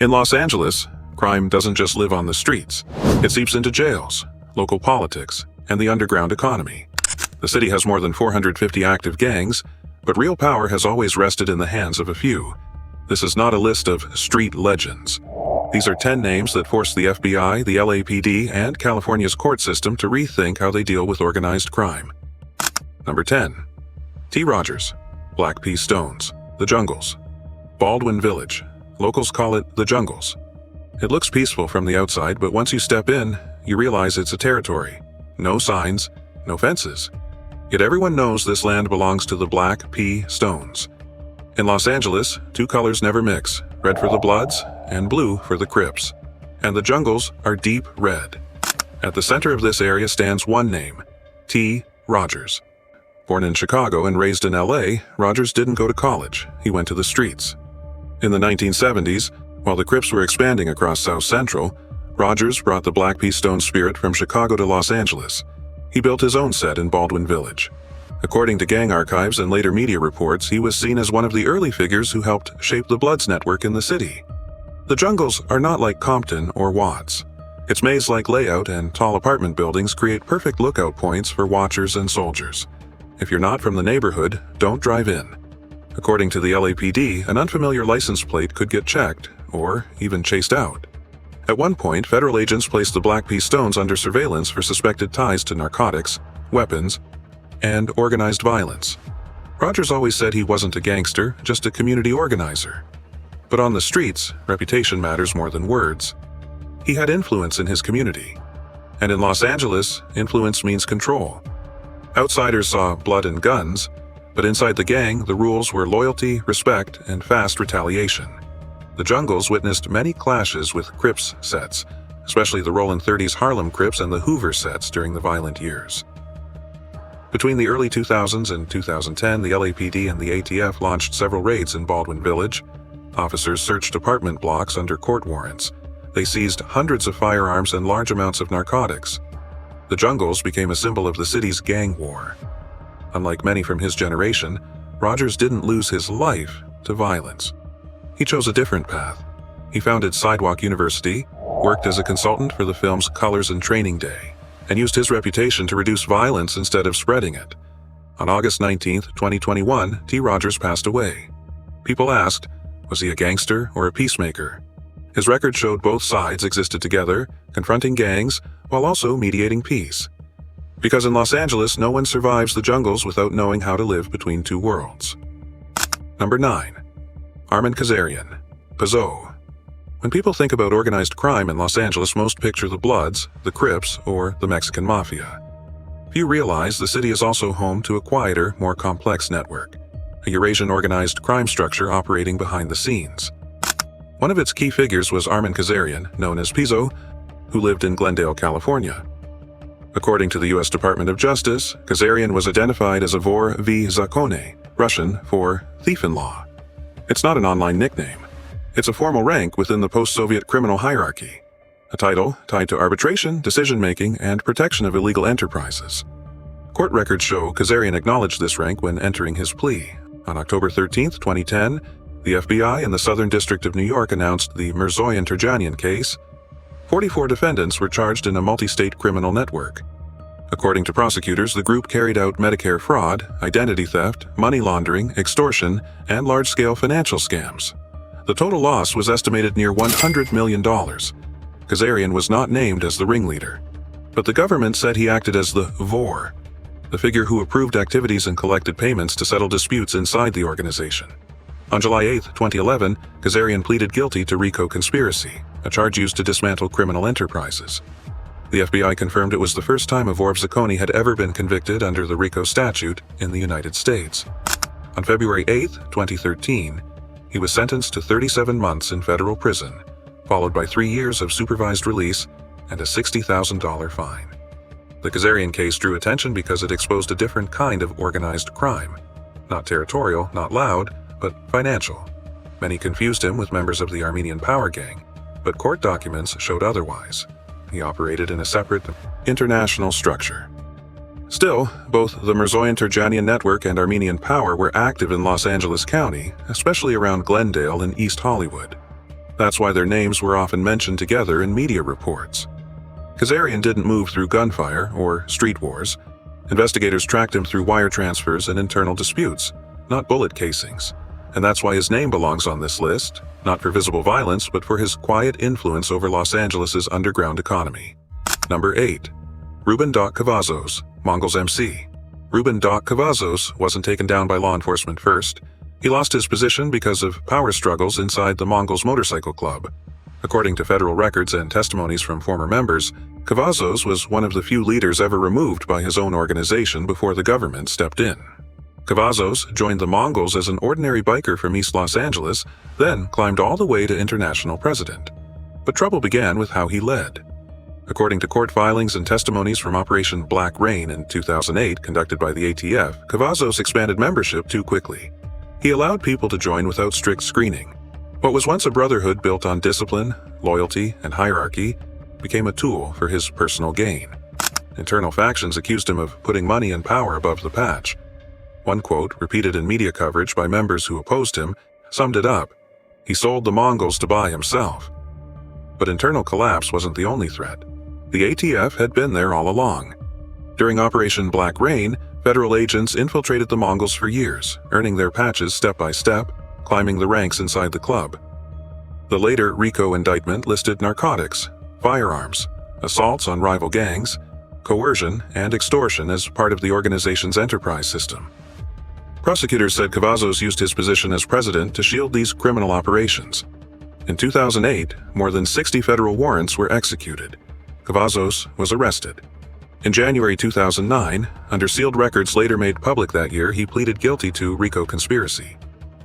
In Los Angeles, crime doesn't just live on the streets. It seeps into jails, local politics, and the underground economy. The city has more than 450 active gangs, but real power has always rested in the hands of a few. This is not a list of street legends. These are 10 names that force the FBI, the LAPD, and California's court system to rethink how they deal with organized crime. Number 10. T. Rodgers, Black P. Stones, The Jungles. Baldwin Village. Locals call it the Jungles. It looks peaceful from the outside, but once you step in, you realize it's a territory. No signs, no fences. Yet everyone knows this land belongs to the Black P. Stones. In Los Angeles, two colors never mix, red for the Bloods and blue for the Crips. And the Jungles are deep red. At the center of this area stands one name, T. Rodgers. Born in Chicago and raised in LA, Rodgers didn't go to college, he went to the streets. In the 1970s, while the Crips were expanding across South Central, Rodgers brought the Black P. Stone spirit from Chicago to Los Angeles. He built his own set in Baldwin Village. According to gang archives and later media reports, he was seen as one of the early figures who helped shape the Bloods network in the city. The Jungles are not like Compton or Watts. Its maze-like layout and tall apartment buildings create perfect lookout points for watchers and soldiers. If you're not from the neighborhood, don't drive in. According to the LAPD, an unfamiliar license plate could get checked, or even chased out. At one point, federal agents placed the Black P. Stones under surveillance for suspected ties to narcotics, weapons, and organized violence. Rodgers always said he wasn't a gangster, just a community organizer. But on the streets, reputation matters more than words. He had influence in his community. And in Los Angeles, influence means control. Outsiders saw blood and guns, but inside the gang, the rules were loyalty, respect, and fast retaliation. The Jungles witnessed many clashes with Crips sets, especially the Rollin' 30s Harlem Crips and the Hoover sets during the violent years. Between the early 2000s and 2010, the LAPD and the ATF launched several raids in Baldwin Village. Officers searched apartment blocks under court warrants. They seized hundreds of firearms and large amounts of narcotics. The Jungles became a symbol of the city's gang war. Unlike many from his generation, Rodgers didn't lose his life to violence. He chose a different path. He founded Sidewalk University, worked as a consultant for the film's Colors and Training Day, and used his reputation to reduce violence instead of spreading it. On August 19, 2021, T. Rodgers passed away. People asked, was he a gangster or a peacemaker? His record showed both sides existed together, confronting gangs while also mediating peace. Because in Los Angeles, no one survives the Jungles without knowing how to live between two worlds. Number 9. Armen Kazarian, Pazo. When people think about organized crime in Los Angeles, most picture the Bloods, the Crips, or the Mexican Mafia. Few realize the city is also home to a quieter, more complex network, a Eurasian organized crime structure operating behind the scenes. One of its key figures was Armen Kazarian, known as Pizzo, who lived in Glendale, California. According to the U.S. Department of Justice, Kazarian was identified as a Vor v Zakone, Russian for thief-in-law. It's not an online nickname. It's a formal rank within the post-Soviet criminal hierarchy, a title tied to arbitration, decision-making, and protection of illegal enterprises. Court records show Kazarian acknowledged this rank when entering his plea. On October 13, 2010, the FBI in the Southern District of New York announced the Mirzoyan-Turjanian case. 44 defendants were charged in a multi-state criminal network. According to prosecutors, the group carried out Medicare fraud, identity theft, money laundering, extortion, and large-scale financial scams. The total loss was estimated near $100 million. Kazarian was not named as the ringleader, but the government said he acted as the Vor, the figure who approved activities and collected payments to settle disputes inside the organization. On July 8, 2011, Kazarian pleaded guilty to RICO conspiracy, a charge used to dismantle criminal enterprises. The FBI confirmed it was the first time a Vor of Zakone had ever been convicted under the RICO statute in the United States. On February 8, 2013, he was sentenced to 37 months in federal prison, followed by 3 years of supervised release and a $60,000 fine. The Kazarian case drew attention because it exposed a different kind of organized crime. Not territorial, not loud, but financial. Many confused him with members of the Armenian power gang, but court documents showed otherwise. He operated in a separate, international structure. Still, both the Mirzoyan-Turjanian network and Armenian power were active in Los Angeles County, especially around Glendale and East Hollywood. That's why their names were often mentioned together in media reports. Kazarian didn't move through gunfire or street wars. Investigators tracked him through wire transfers and internal disputes, not bullet casings. And that's why his name belongs on this list, not for visible violence, but for his quiet influence over Los Angeles' underground economy. Number 8. Ruben Cavazos, Mongols MC. Ruben Cavazos wasn't taken down by law enforcement first. He lost his position because of power struggles inside the Mongols Motorcycle Club. According to federal records and testimonies from former members, Cavazos was one of the few leaders ever removed by his own organization before the government stepped in. Cavazos joined the Mongols as an ordinary biker from East Los Angeles, then climbed all the way to international president. But trouble began with how he led. According to court filings and testimonies from Operation Black Rain in 2008 conducted by the ATF, Cavazos expanded membership too quickly. He allowed people to join without strict screening. What was once a brotherhood built on discipline, loyalty, and hierarchy became a tool for his personal gain. Internal factions accused him of putting money and power above the patch. One quote, repeated in media coverage by members who opposed him, summed it up: "He sold the Mongols to buy himself." But internal collapse wasn't the only threat. The ATF had been there all along. During Operation Black Rain, federal agents infiltrated the Mongols for years, earning their patches step by step, climbing the ranks inside the club. The later RICO indictment listed narcotics, firearms, assaults on rival gangs, coercion, and extortion as part of the organization's enterprise system. Prosecutors said Cavazos used his position as president to shield these criminal operations. In 2008, more than 60 federal warrants were executed. Cavazos was arrested. In January 2009, under sealed records later made public that year, he pleaded guilty to RICO conspiracy.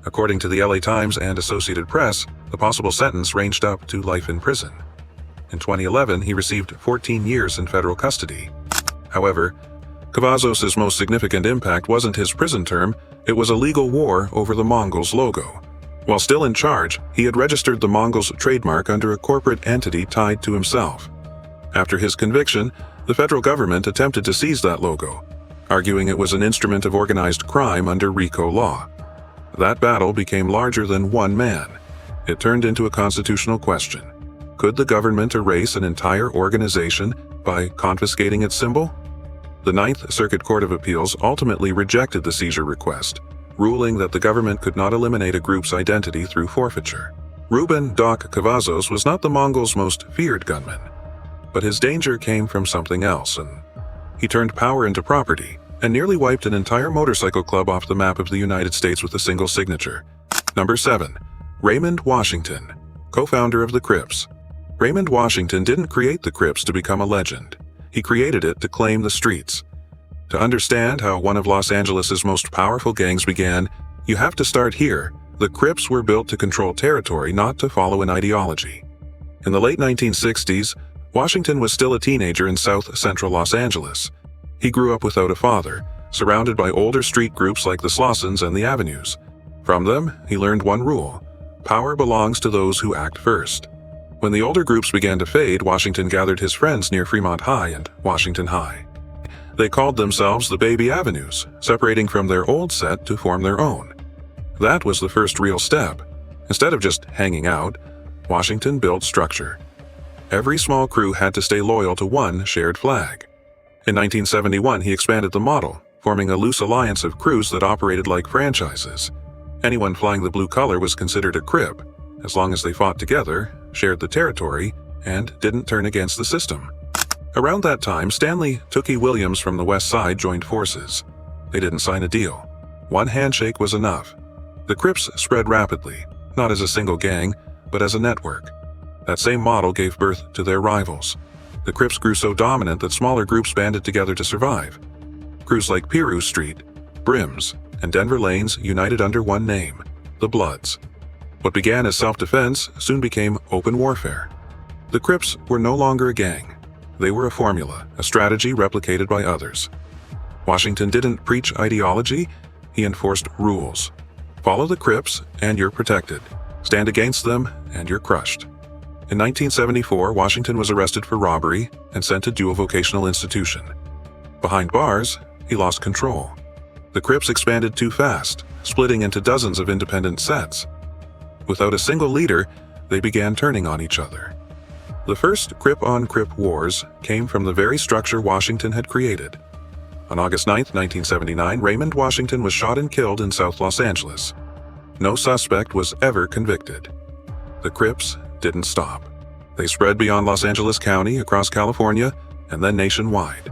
According to the LA Times and Associated Press, the possible sentence ranged up to life in prison. In 2011, he received 14 years in federal custody. However, Cavazos' most significant impact wasn't his prison term, it was a legal war over the Mongols logo. While still in charge, he had registered the Mongols trademark under a corporate entity tied to himself. After his conviction, the federal government attempted to seize that logo, arguing it was an instrument of organized crime under RICO law. That battle became larger than one man. It turned into a constitutional question. Could the government erase an entire organization by confiscating its symbol? The Ninth Circuit Court of Appeals ultimately rejected the seizure request, ruling that the government could not eliminate a group's identity through forfeiture. Ruben Cavazos was not the Mongols' most feared gunman, but his danger came from something else, and he turned power into property and nearly wiped an entire motorcycle club off the map of the United States with a single signature. Number 7. Raymond Washington, co-founder of the Crips. Raymond Washington didn't create the Crips to become a legend. He created it to claim the streets. To understand how one of Los Angeles' most powerful gangs began, you have to start here. The Crips were built to control territory, not to follow an ideology. In the late 1960s, Washington was still a teenager in South Central Los Angeles. He grew up without a father, surrounded by older street groups like the Slossons and the Avenues. From them, he learned one rule: power belongs to those who act first. When the older groups began to fade, Washington gathered his friends near Fremont High and Washington High. They called themselves the Baby Avenues, separating from their old set to form their own. That was the first real step. Instead of just hanging out, Washington built structure. Every small crew had to stay loyal to one shared flag. In 1971, he expanded the model, forming a loose alliance of crews that operated like franchises. Anyone flying the blue color was considered a Crip, as long as they fought together, shared the territory, and didn't turn against the system. Around that time, Stanley "Tookie" Williams from the West Side joined forces. They didn't sign a deal. One handshake was enough. The Crips spread rapidly, not as a single gang, but as a network. That same model gave birth to their rivals. The Crips grew so dominant that smaller groups banded together to survive. Crews like Piru Street, Brims, and Denver Lanes united under one name: the Bloods. What began as self-defense soon became open warfare. The Crips were no longer a gang. They were a formula, a strategy replicated by others. Washington didn't preach ideology, he enforced rules. Follow the Crips and you're protected. Stand against them and you're crushed. In 1974, Washington was arrested for robbery and sent to dual vocational institution. Behind bars, he lost control. The Crips expanded too fast, splitting into dozens of independent sets. Without a single leader, they began turning on each other. The first Crip-on-Crip wars came from the very structure Washington had created. On August 9, 1979, Raymond Washington was shot and killed in South Los Angeles. No suspect was ever convicted. The Crips didn't stop. They spread beyond Los Angeles County, across California, and then nationwide.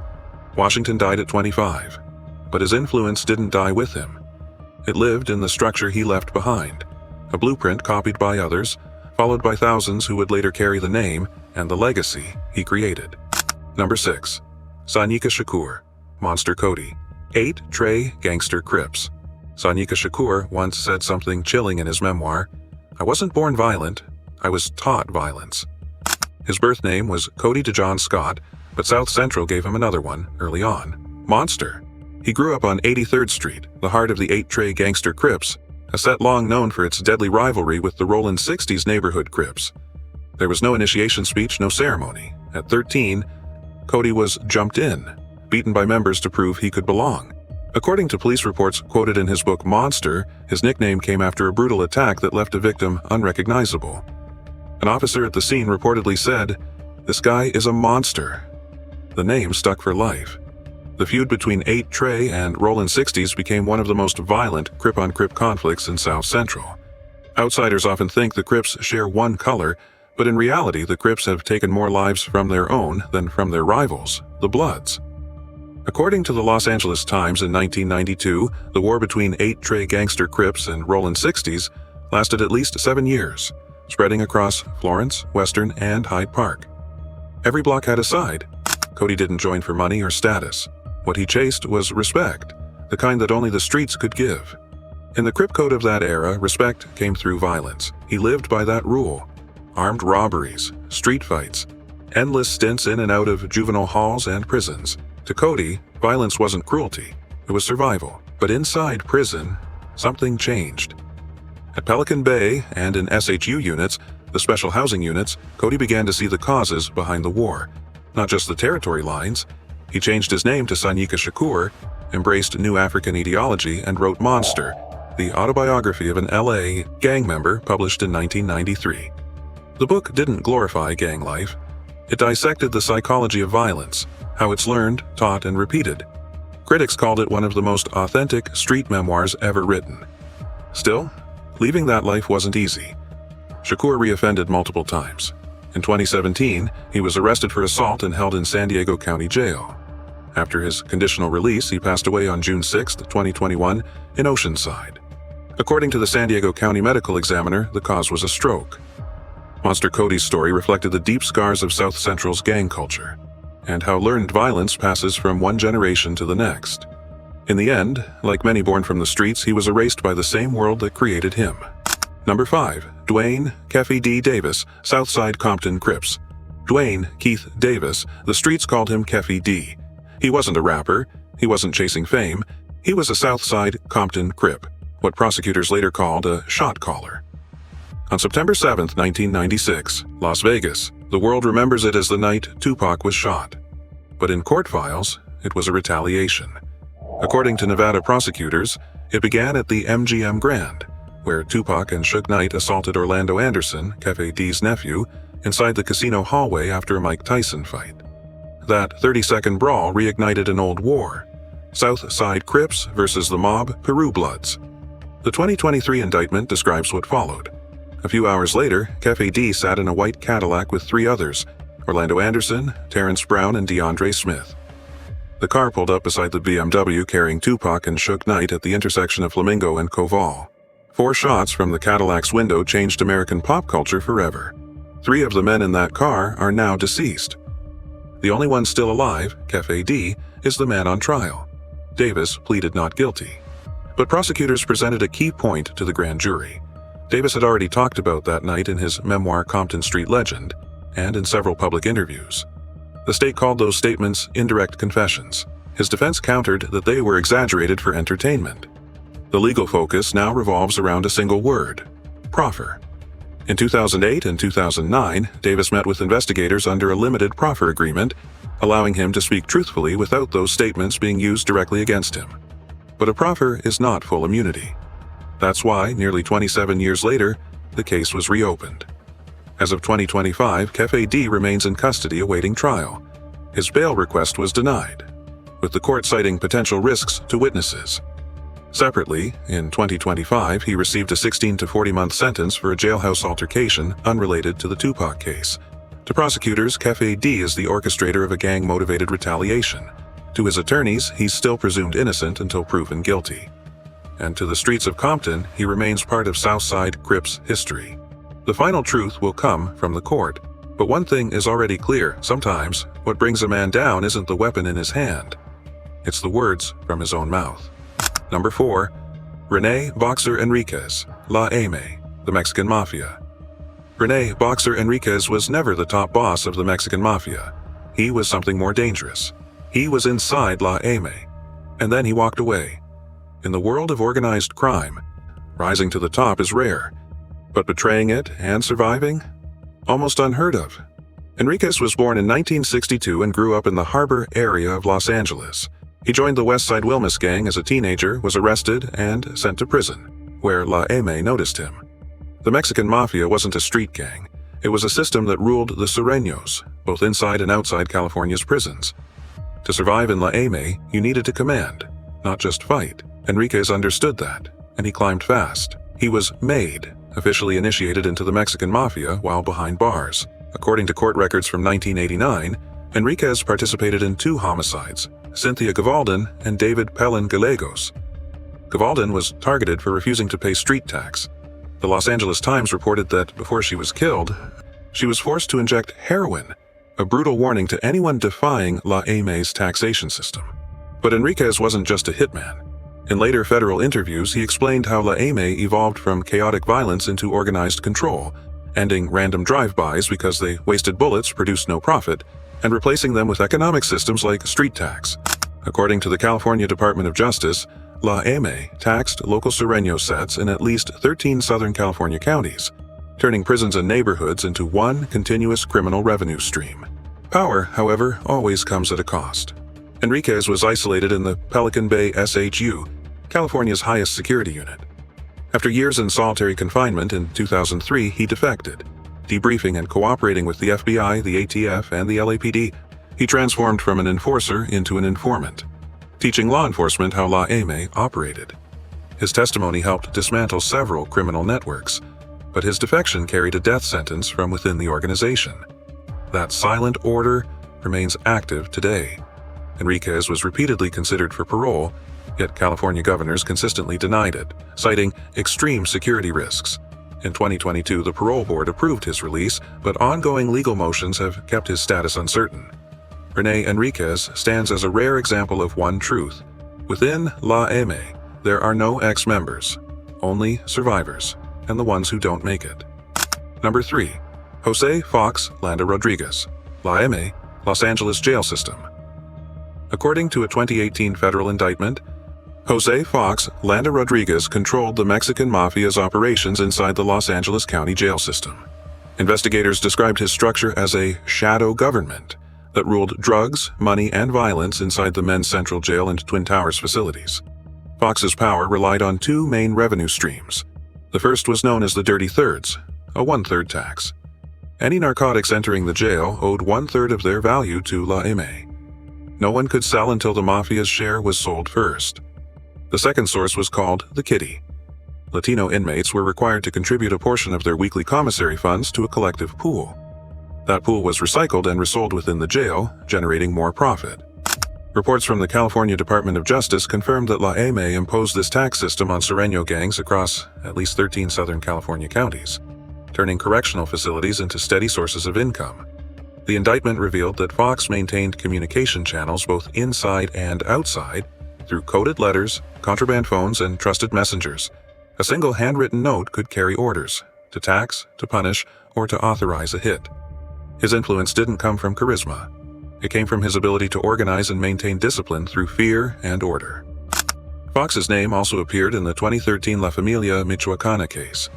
Washington died at 25, but his influence didn't die with him. It lived in the structure he left behind, a blueprint copied by others, followed by thousands who would later carry the name and the legacy he created. Number 6. Sanyika Shakur, Monster Kody. 8 Trey Gangster Crips. Sanyika Shakur once said something chilling in his memoir, "I wasn't born violent, I was taught violence." His birth name was Kody DeJohn Scott, but South Central gave him another one early on, Monster. He grew up on 83rd Street, the heart of the 8 Trey Gangster Crips, a set long known for its deadly rivalry with the Rollin' 60s neighborhood Crips. There was no initiation speech, no ceremony. At 13, Kody was jumped in, beaten by members to prove he could belong. According to police reports quoted in his book Monster, his nickname came after a brutal attack that left a victim unrecognizable. An officer at the scene reportedly said, "This guy is a monster." The name stuck for life. The feud between 8 Trey and Rollin' 60s became one of the most violent Crip-on-Crip conflicts in South Central. Outsiders often think the Crips share one color, but in reality the Crips have taken more lives from their own than from their rivals, the Bloods. According to the Los Angeles Times in 1992, the war between 8 Trey Gangster Crips and Rollin' 60s lasted at least 7 years, spreading across Florence, Western, and Hyde Park. Every block had a side. Kody didn't join for money or status. What he chased was respect, the kind that only the streets could give. In the Crip code of that era, respect came through violence. He lived by that rule. Armed robberies, street fights, endless stints in and out of juvenile halls and prisons. To Kody, violence wasn't cruelty, it was survival. But inside prison, something changed. At Pelican Bay and in SHU units, the special housing units, Kody began to see the causes behind the war, not just the territory lines. He changed his name to Sanyika Shakur, embraced new African ideology, and wrote Monster, the autobiography of an LA gang member published in 1993. The book didn't glorify gang life. It dissected the psychology of violence, how it's learned, taught, and repeated. Critics called it one of the most authentic street memoirs ever written. Still, leaving that life wasn't easy. Shakur reoffended multiple times. In 2017, he was arrested for assault and held in San Diego County Jail. After his conditional release, he passed away on June 6, 2021, in Oceanside. According to the San Diego County Medical Examiner, the cause was a stroke. Monster Kody's story reflected the deep scars of South Central's gang culture, and how learned violence passes from one generation to the next. In the end, like many born from the streets, he was erased by the same world that created him. Number 5. Duane Keffe D. Davis, Southside Compton Crips. Duane Keith Davis, the streets called him Keffe D. He wasn't a rapper, he wasn't chasing fame, he was a Southside Compton Crip, what prosecutors later called a shot caller. On September 7, 1996, Las Vegas, the world remembers it as the night Tupac was shot. But in court files, it was a retaliation. According to Nevada prosecutors, it began at the MGM Grand, where Tupac and Suge Knight assaulted Orlando Anderson, Keffe D's nephew, inside the casino hallway after a Mike Tyson fight. That 30-second brawl reignited an old war, South Side Crips versus the mob Peru Bloods. The 2023 indictment describes what followed. A few hours later, Keffe D sat in a white Cadillac with 3 others, Orlando Anderson, Terrence Brown, and DeAndre Smith. The car pulled up beside the BMW carrying Tupac and Suge Knight at the intersection of Flamingo and Koval. 4 shots from the Cadillac's window changed American pop culture forever. 3 of the men in that car are now deceased. The only one still alive, Keffe D, is the man on trial. Davis pleaded not guilty. But prosecutors presented a key point to the grand jury. Davis had already talked about that night in his memoir Compton Street Legend, and in several public interviews. The state called those statements indirect confessions. His defense countered that they were exaggerated for entertainment. The legal focus now revolves around a single word: proffer. In 2008 and 2009, Davis met with investigators under a limited proffer agreement, allowing him to speak truthfully without those statements being used directly against him. But a proffer is not full immunity. That's why, nearly 27 years later, the case was reopened. As of 2025, Keffe D remains in custody awaiting trial. His bail request was denied, with the court citing potential risks to witnesses. Separately, in 2025, he received a 16 to 40-month sentence for a jailhouse altercation unrelated to the Tupac case. To prosecutors, Keffe D is the orchestrator of a gang-motivated retaliation. To his attorneys, he's still presumed innocent until proven guilty. And to the streets of Compton, he remains part of Southside Crips history. The final truth will come from the court. But one thing is already clear: sometimes, what brings a man down isn't the weapon in his hand. It's the words from his own mouth. Number 4. Rene Boxer Enriquez, La M, the Mexican Mafia. Rene Boxer Enriquez was never the top boss of the Mexican Mafia. He was something more dangerous. He was inside La M, and then he walked away. In the world of organized crime, rising to the top is rare, but betraying it and surviving? Almost unheard of. Enriquez was born in 1962 and grew up in the harbor area of Los Angeles. He joined the West Side Wilmus gang as a teenager, was arrested, and sent to prison, where La M noticed him. The Mexican Mafia wasn't a street gang. It was a system that ruled the Sureños, both inside and outside California's prisons. To survive in La M, you needed to command, not just fight. Enriquez understood that, and he climbed fast. He was made, officially initiated into the Mexican Mafia while behind bars. According to court records from 1989, Enriquez participated in 2 homicides, Cynthia Gavaldon and David Pelin Gallegos. Gavaldon was targeted for refusing to pay street tax. The Los Angeles Times reported that before she was killed, she was forced to inject heroin, a brutal warning to anyone defying La M's taxation system. But Enriquez wasn't just a hitman. In later federal interviews, he explained how La M evolved from chaotic violence into organized control, ending random drive-bys because they wasted bullets, produced no profit, and replacing them with economic systems like street tax. According to the California Department of Justice, La M taxed local Sureño sets in at least 13 Southern California counties, turning prisons and neighborhoods into one continuous criminal revenue stream. Power, however, always comes at a cost. Enriquez was isolated in the Pelican Bay SHU, California's highest security unit. After years in solitary confinement in 2003, he defected. Debriefing and cooperating with the FBI, the ATF, and the LAPD, he transformed from an enforcer into an informant, teaching law enforcement how La M operated. His testimony helped dismantle several criminal networks, but his defection carried a death sentence from within the organization. That silent order remains active today. Enriquez was repeatedly considered for parole, yet California governors consistently denied it, citing extreme security risks. In 2022, the parole board approved his release, but ongoing legal motions have kept his status uncertain. Rene Enriquez stands as a rare example of one truth. Within La M, there are no ex-members, only survivors, and the ones who don't make it. Number 3. Jose Fox Landa-Rodriguez, La M, Los Angeles jail system. According to a 2018 federal indictment, Jose Fox Landa-Rodriguez controlled the Mexican Mafia's operations inside the Los Angeles County jail system. Investigators described his structure as a shadow government that ruled drugs, money, and violence inside the Men's Central Jail and Twin Towers facilities. Fox's power relied on 2 main revenue streams. The first was known as the Dirty Thirds, a 1/3 tax. Any narcotics entering the jail owed 1/3 of their value to La M. No one could sell until the Mafia's share was sold first. The second source was called the Kitty. Latino inmates were required to contribute a portion of their weekly commissary funds to a collective pool. That pool was recycled and resold within the jail, generating more profit. Reports from the California Department of Justice confirmed that La M imposed this tax system on Sureño gangs across at least 13 Southern California counties, turning correctional facilities into steady sources of income. The indictment revealed that Fox maintained communication channels both inside and outside through coded letters, contraband phones, and trusted messengers. A single handwritten note could carry orders to tax, to punish, or to authorize a hit. His influence didn't come from charisma. It came from his ability to organize and maintain discipline through fear and order. Fox's name also appeared in the 2013 La Familia Michoacana case.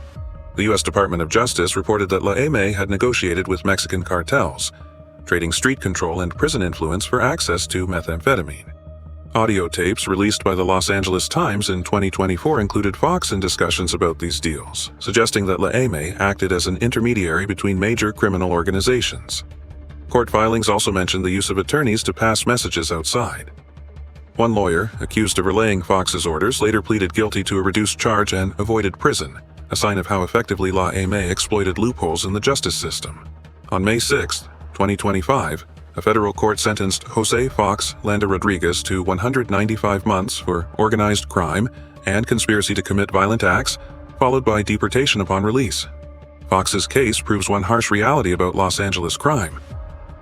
The U.S. Department of Justice reported that La M had negotiated with Mexican cartels, trading street control and prison influence for access to methamphetamine. Audio tapes released by the Los Angeles Times in 2024 included Fox in discussions about these deals, suggesting that Landa acted as an intermediary between major criminal organizations. Court filings also mentioned the use of attorneys to pass messages outside. One lawyer, accused of relaying Fox's orders, later pleaded guilty to a reduced charge and avoided prison, a sign of how effectively Landa exploited loopholes in the justice system. On May 6, 2025, a federal court sentenced Jose Fox Landa-Rodriguez to 195 months for organized crime and conspiracy to commit violent acts, followed by deportation upon release. Fox's case proves one harsh reality about Los Angeles crime.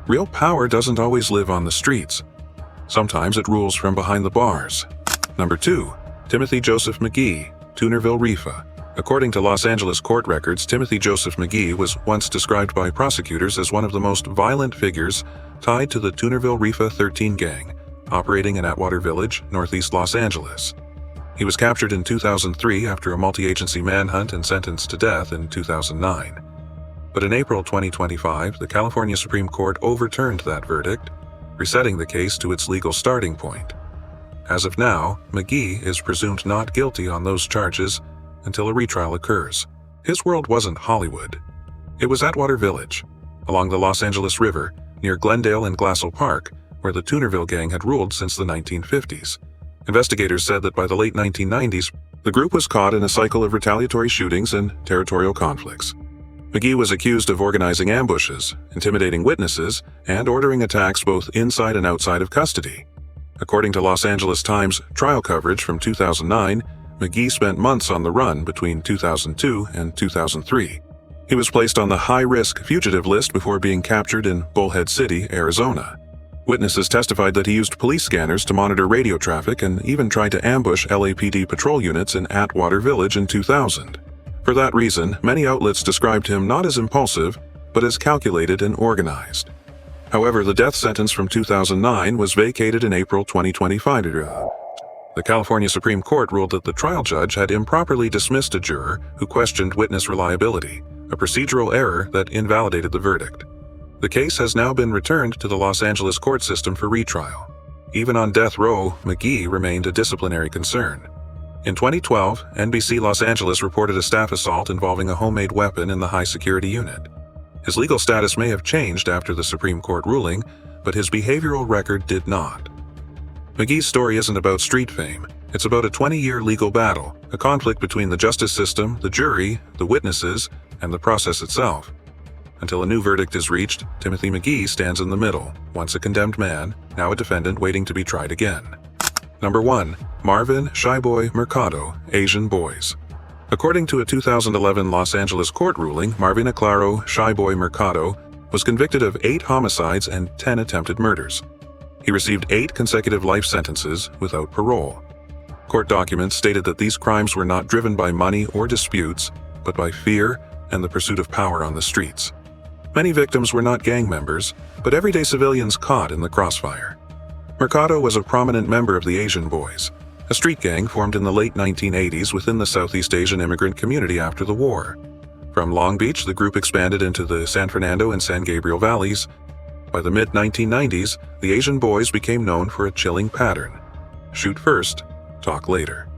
Real power doesn't always live on the streets. Sometimes it rules from behind the bars. Number 2. Timothy Joseph McGhee, Toonerville Rifa. According to Los Angeles court records, Timothy Joseph McGhee was once described by prosecutors as one of the most violent figures tied to the Toonerville Rifa 13 gang, operating in Atwater Village, northeast Los Angeles. He was captured in 2003 after a multi-agency manhunt and sentenced to death in 2009. But in April 2025, the California Supreme Court overturned that verdict, resetting the case to its legal starting point. As of now, McGhee is presumed not guilty on those charges until a retrial occurs. His world wasn't Hollywood. It was Atwater Village, along the Los Angeles River, near Glendale and Glassell Park, where the Toonerville gang had ruled since the 1950s. Investigators said that by the late 1990s, the group was caught in a cycle of retaliatory shootings and territorial conflicts. McGhee was accused of organizing ambushes, intimidating witnesses, and ordering attacks both inside and outside of custody. According to Los Angeles Times trial coverage from 2009, McGhee spent months on the run between 2002 and 2003. He was placed on the high-risk fugitive list before being captured in Bullhead City, Arizona. Witnesses testified that he used police scanners to monitor radio traffic and even tried to ambush LAPD patrol units in Atwater Village in 2000. For that reason, many outlets described him not as impulsive, but as calculated and organized. However, the death sentence from 2009 was vacated in April 2025. The California Supreme Court ruled that the trial judge had improperly dismissed a juror who questioned witness reliability, a procedural error that invalidated the verdict. The case has now been returned to the Los Angeles court system for retrial. Even on death row, McGhee remained a disciplinary concern. In 2012, NBC Los Angeles reported a staff assault involving a homemade weapon in the high-security unit. His legal status may have changed after the Supreme Court ruling, but his behavioral record did not. McGhee's story isn't about street fame. It's about a 20-year legal battle, a conflict between the justice system, the jury, the witnesses, and the process itself. Until a new verdict is reached, Timothy McGhee stands in the middle, once a condemned man, now a defendant waiting to be tried again. Number 1. Marvin Shyboy Mercado, Asian Boyz. According to a 2011 Los Angeles court ruling, Marvin Aclaro Shyboy Mercado was convicted of 8 homicides and 10 attempted murders. He received 8 consecutive life sentences without parole. Court documents stated that these crimes were not driven by money or disputes, but by fear and the pursuit of power on the streets. Many victims were not gang members, but everyday civilians caught in the crossfire. Mercado was a prominent member of the Asian Boyz, a street gang formed in the late 1980s within the Southeast Asian immigrant community after the war. From Long Beach, the group expanded into the San Fernando and San Gabriel valleys. By the mid-1990s, the Asian Boyz became known for a chilling pattern: shoot first, talk later.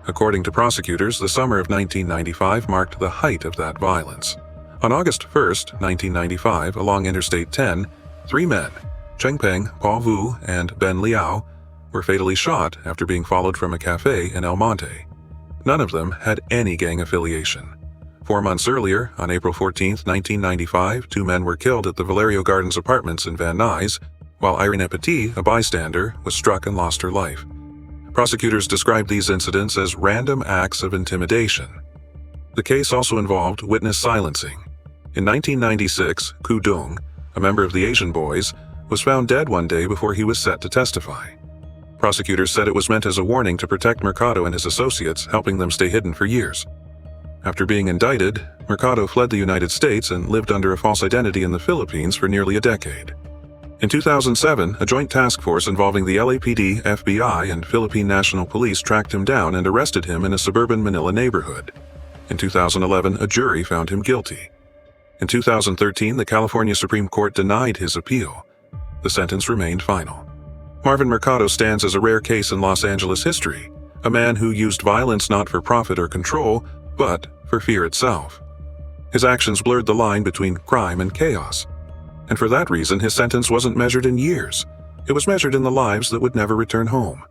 According to prosecutors, the summer of 1995 marked the height of that violence. On August 1, 1995, along Interstate 10, 3 men, Chengpeng, Paul Vu, and Ben Liao, were fatally shot after being followed from a cafe in El Monte. None of them had any gang affiliation. 4 months earlier, on April 14, 1995, 2 men were killed at the Valerio Gardens apartments in Van Nuys, while Irene Petit, a bystander, was struck and lost her life. Prosecutors described these incidents as random acts of intimidation. The case also involved witness silencing. In 1996, Ku Dung, a member of the Asian Boyz, was found dead one day before he was set to testify. Prosecutors said it was meant as a warning to protect Mercado and his associates, helping them stay hidden for years. After being indicted, Mercado fled the United States and lived under a false identity in the Philippines for nearly a decade. In 2007, a joint task force involving the LAPD, FBI, and Philippine National Police tracked him down and arrested him in a suburban Manila neighborhood. In 2011, a jury found him guilty. In 2013, the California Supreme Court denied his appeal. The sentence remained final. Marvin Mercado stands as a rare case in Los Angeles history, a man who used violence not for profit or control, but for fear itself. His actions blurred the line between crime and chaos, and for that reason his sentence wasn't measured in years. It was measured in the lives that would never return home.